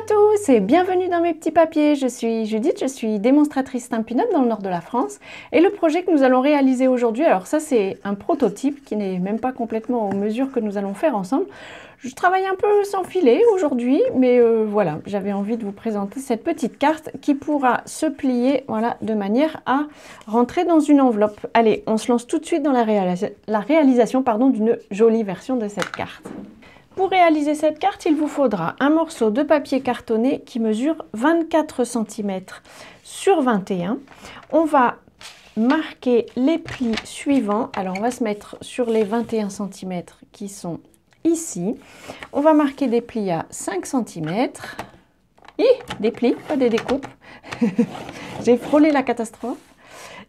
tous et bienvenue dans mes petits papiers. Je suis Judith, je suis démonstratrice Stampin' Up dans le nord de la France. Et le projet que nous allons réaliser aujourd'hui, alors ça c'est un prototype qui n'est même pas complètement aux mesures que nous allons faire ensemble. Je travaille un peu sans filet aujourd'hui, mais voilà, j'avais envie de vous présenter cette petite carte qui pourra se plier voilà, de manière à rentrer dans une enveloppe. Allez, on se lance tout de suite dans la réalisation d'une jolie version de cette carte. Pour réaliser cette carte, il vous faudra un morceau de papier cartonné qui mesure 24 cm sur 21. On va marquer les plis suivants. Alors, on va se mettre sur les 21 cm qui sont ici. On va marquer des plis à 5 cm. Des plis, pas des découpes. J'ai frôlé la catastrophe.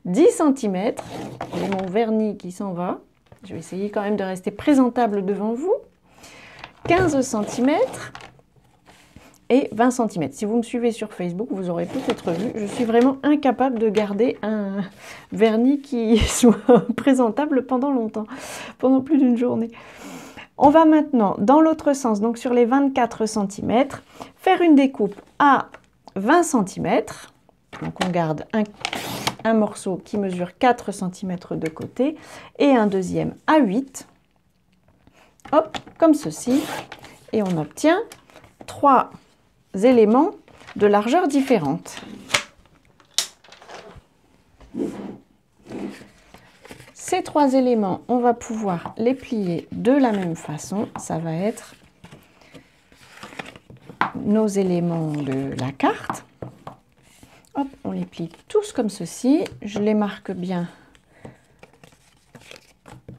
10 cm. J'ai mon vernis qui s'en va. Je vais essayer quand même de rester présentable devant vous. 15 cm et 20 cm. Si vous me suivez sur Facebook, vous aurez peut-être vu, je suis vraiment incapable de garder un vernis qui soit présentable pendant longtemps, pendant plus d'une journée. On va maintenant, dans l'autre sens, donc sur les 24 cm, faire une découpe à 20 cm. Donc on garde un morceau qui mesure 4 cm de côté et un deuxième à 8. Hop, comme ceci, et on obtient 3 éléments de largeur différente. Ces 3 éléments, on va pouvoir les plier de la même façon. Ça va être nos éléments de la carte. Hop, on les plie tous comme ceci. Je les marque bien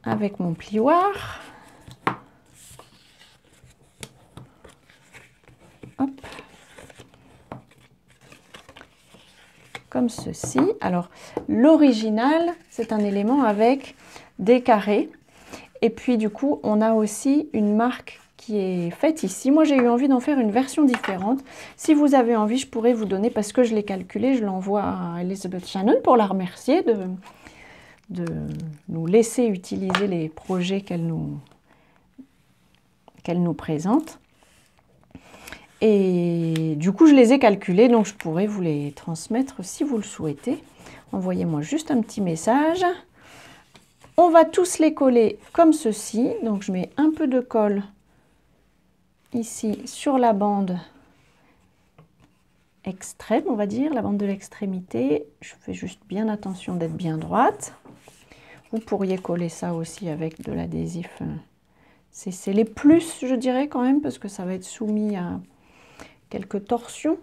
avec mon plioir. Hop. Comme ceci. Alors, l'original, c'est un élément avec des carrés. Et puis, du coup, on a aussi une marque qui est faite ici. Moi, j'ai eu envie d'en faire une version différente. Si vous avez envie, je pourrais vous donner, parce que je l'ai calculé, je l'envoie à Elizabeth Shannon pour la remercier de nous laisser utiliser les projets qu'elle nous présente. Et du coup, je les ai calculés, donc je pourrais vous les transmettre si vous le souhaitez. Envoyez-moi juste un petit message. On va tous les coller comme ceci. Donc, je mets un peu de colle ici sur la bande extrême, on va dire, la bande de l'extrémité. Je fais juste bien attention d'être bien droite. Vous pourriez coller ça aussi avec de l'adhésif. C'est les plus, je dirais quand même, parce que ça va être soumis à quelques torsions.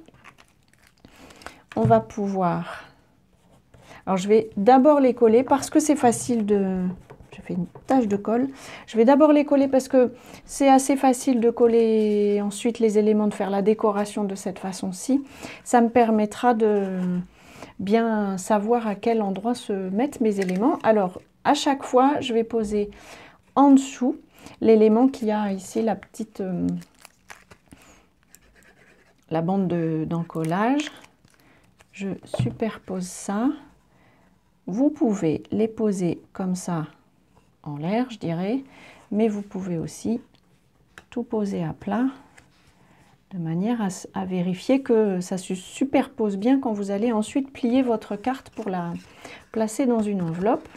On va pouvoir... Alors, je vais d'abord les coller parce que c'est facile de... J'ai fait une tache de colle. Je vais d'abord les coller parce que c'est assez facile de coller ensuite les éléments, de faire la décoration de cette façon-ci. Ça me permettra de bien savoir à quel endroit se mettent mes éléments. Alors, à chaque fois, je vais poser en dessous l'élément qui a ici la petite... la bande d'encollage. Je superpose ça. Vous pouvez les poser comme ça en l'air, je dirais, mais vous pouvez aussi tout poser à plat de manière à vérifier que ça se superpose bien quand vous allez ensuite plier votre carte pour la placer dans une enveloppe.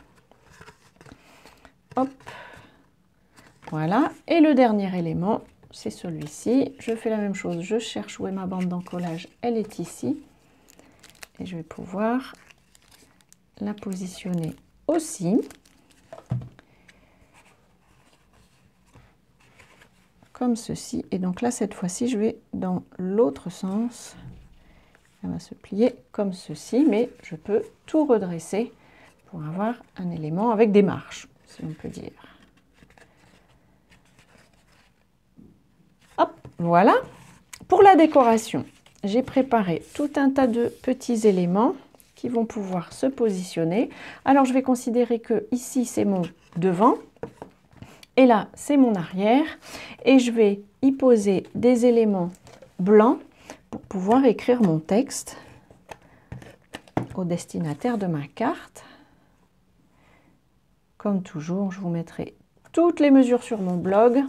Hop, voilà. Et le dernier élément, c'est celui-ci. Je fais la même chose, je cherche où est ma bande d'encollage, elle est ici. Et je vais pouvoir la positionner aussi. Comme ceci. Et donc là, cette fois-ci, je vais dans l'autre sens. Ça va se plier comme ceci, mais je peux tout redresser pour avoir un élément avec des marches, si on peut dire. Hop, voilà. Pour la décoration, j'ai préparé tout un tas de petits éléments qui vont pouvoir se positionner. Alors, je vais considérer que ici, c'est mon devant. Et là, c'est mon arrière. Et je vais y poser des éléments blancs pour pouvoir écrire mon texte au destinataire de ma carte. Comme toujours, je vous mettrai toutes les mesures sur mon blog.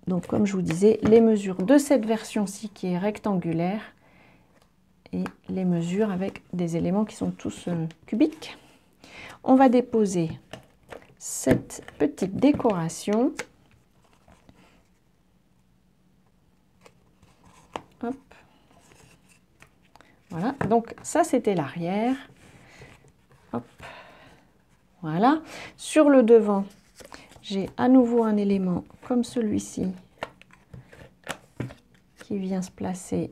Donc comme je vous disais, les mesures de cette version-ci qui est rectangulaire et les mesures avec des éléments qui sont tous cubiques. On va déposer cette petite décoration. Hop. Voilà, donc ça c'était l'arrière. Hop. Voilà. Sur le devant, j'ai à nouveau un élément comme celui-ci qui vient se placer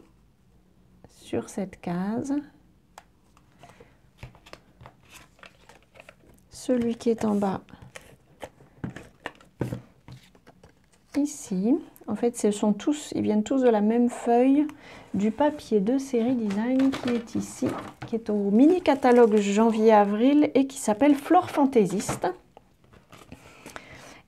sur cette case. Celui qui est en bas, ici. En fait, ils viennent tous de la même feuille du papier de série design qui est ici, qui est au mini catalogue janvier-avril et qui s'appelle Flore Fantaisiste.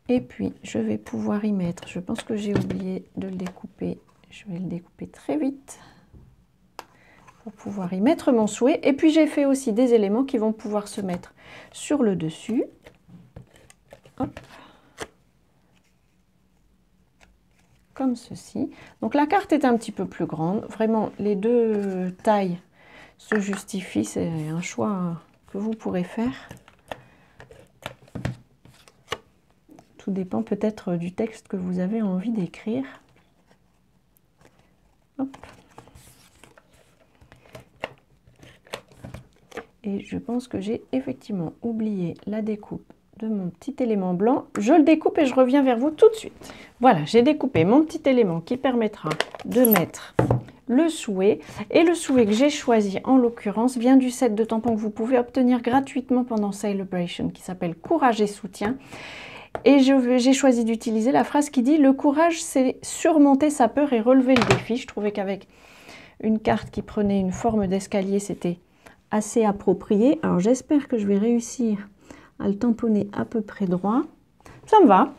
Et puis, je vais pouvoir y mettre, je pense que j'ai oublié de le découper, je vais le découper très vite pour pouvoir y mettre mon souhait. Et puis, j'ai fait aussi des éléments qui vont pouvoir se mettre sur le dessus. Hop. Comme ceci. Donc la carte est un petit peu plus grande. Vraiment, les deux tailles se justifient. C'est un choix que vous pourrez faire. Tout dépend peut-être du texte que vous avez envie d'écrire. Hop. Et je pense que j'ai effectivement oublié la découpe de mon petit élément blanc. Je le découpe et je reviens vers vous tout de suite. Voilà, j'ai découpé mon petit élément qui permettra de mettre le souhait. Et le souhait que j'ai choisi en l'occurrence vient du set de tampons que vous pouvez obtenir gratuitement pendant Celebration qui s'appelle Courage et soutien. Et j'ai choisi d'utiliser la phrase qui dit « Le courage, c'est surmonter sa peur et relever le défi ». Je trouvais qu'avec une carte qui prenait une forme d'escalier, c'était assez approprié. Alors j'espère que je vais réussir à le tamponner à peu près droit. Ça me va.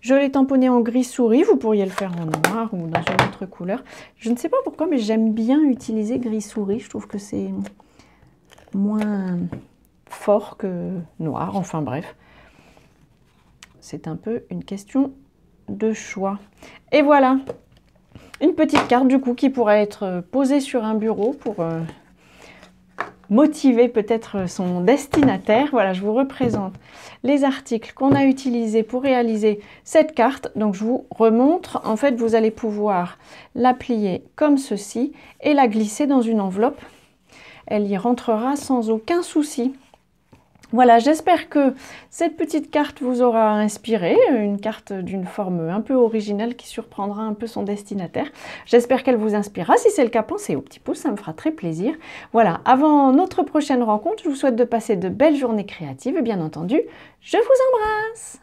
Je l'ai tamponné en gris souris. Vous pourriez le faire en noir ou dans une autre couleur. Je ne sais pas pourquoi, mais j'aime bien utiliser gris souris. Je trouve que c'est moins fort que noir. Enfin bref. C'est un peu une question de choix. Et voilà. Une petite carte du coup qui pourrait être posée sur un bureau pour motiver peut-être son destinataire. Voilà, je vous représente les articles qu'on a utilisés pour réaliser cette carte. Donc je vous remontre. En fait, vous allez pouvoir la plier comme ceci et la glisser dans une enveloppe. Elle y rentrera sans aucun souci. Voilà, j'espère que cette petite carte vous aura inspiré, une carte d'une forme un peu originale qui surprendra un peu son destinataire. J'espère qu'elle vous inspirera. Si c'est le cas, pensez au petit pouce, ça me fera très plaisir. Voilà, avant notre prochaine rencontre, je vous souhaite de passer de belles journées créatives et bien entendu, je vous embrasse!